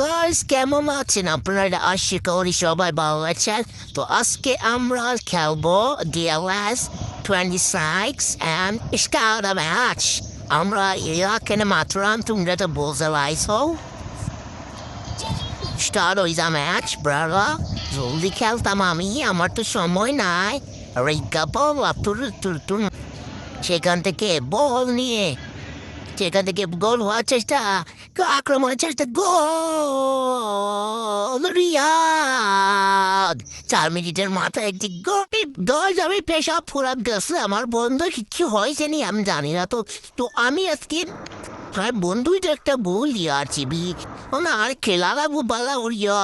Guys, কেমন আছেন আপনারা? আশা করি সবাই ভালো আছেন। তো আজকে আমরা খেলবো DLS 26 and Scouta match. আমরা এখানে মাত্র তোমরা তো বলতে লাইছো স্টার্ট হয়ে যা ম্যাচ ব্রারা। জলদি খেলতাম আমি, আমার তো সময় নাই। রেগা বল সেখান থেকে বল নিয়ে সেখান থেকে গোল হওয়ার চেষ্টা, আক্রমণের চেষ্টা, গোল রিয়াদ। 4 মিনিটের মাথায় একটি গোল। আমি পেশা ফুরাত গেছে, আমার বন্ধু কিচ্ছু হয়েছে নি আমি জানি না। তো তো আমি আজকে প্রায় বন্ধুই তো একটা ভুল দিয়াছি বি না আর খেলাটা বালা উড়িয়া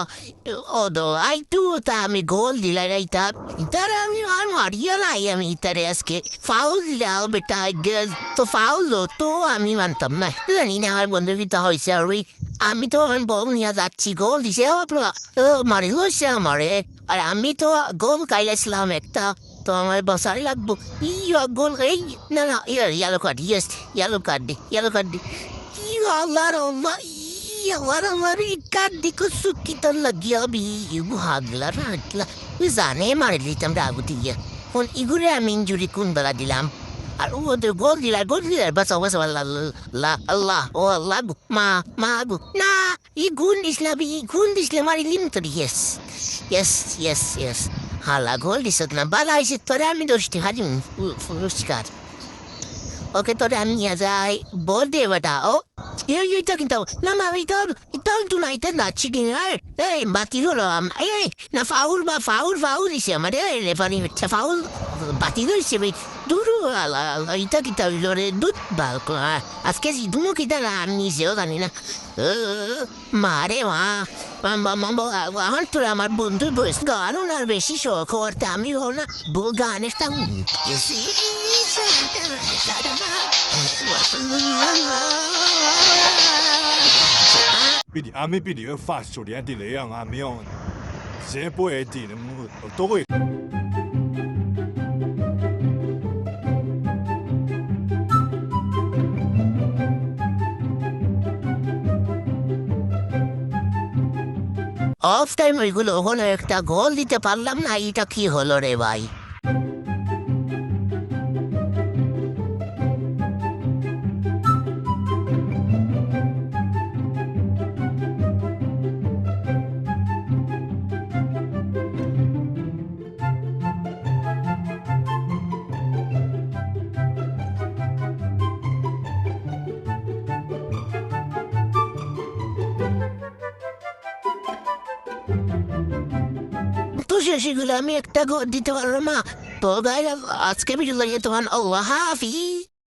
ওদো আই তু তা আমি গোল দিলাই রাইতা তার আমি আর মারিয়া নাই। আমি তারে আজকে ফাউল দিলাম বেটা, তো ফাউল তো আমি মানতাম না। জানি না আমার বন্ধু কিতা হয়েছে। আর ওই আমি তো এখন বল নিয়ে যাচ্ছি, গোল দিছে মারি হয়েছে আমারে। আর আমি তো গোল খাইলাইছিলাম একটা, তো আমার বসারই লাগবো। গোল এই না না yellow card, yes yellow card দি আল্লাহ কার্ড দিকে সুকিত লাগিয়া বি ইগু হাগলা জানে মারি দিতাম রাগু দিয়ে। কোন ইগুরে আমি ইঞ্জুরি কোন বেলা দিলাম। আর ওদের গোল দিলার বাস আল্লাহ আল্লাহ ও আল্লাহ গু না ই গুণ দিসলাম আর ইলিম তো ইয়েস হালা গোল দিছত না বালা হয়েছে তোরে আমি দোষটি হারি পুরস্কার। ওকে তোরে আমি নিয়ে যাই বল দে বেটা। ও এটা কিন্তু না মা এটা তো না এটা নাচছি কিনা এই বাতিল হলো এই না ফাউল দিছে আমার রেফারি হচ্ছে ফাউল বাতিল হয়েছে ভাই। দুরু এটা কিতা হইল রে দুধ বাল আজকে দুমো কিতা রান নিছেও জানি না। মারে আমার তোর আমার বন্ধু বয়স গান আর বেশি শখ করতে আমি হল না গানের তা Ami pidi个发手连地雷样啊没有，谁不会地的都会。অফ টাইম ওইগুলো হলো একটা গোল দিতে পারলাম না, এটা কি হলো রে ভাই? তো সেগুলো আমি একটা গোল দিতে পারলাম না। তো গাই আজকে ভিডিও লাগিয়ে তখন আল্লাহ হাফিজ।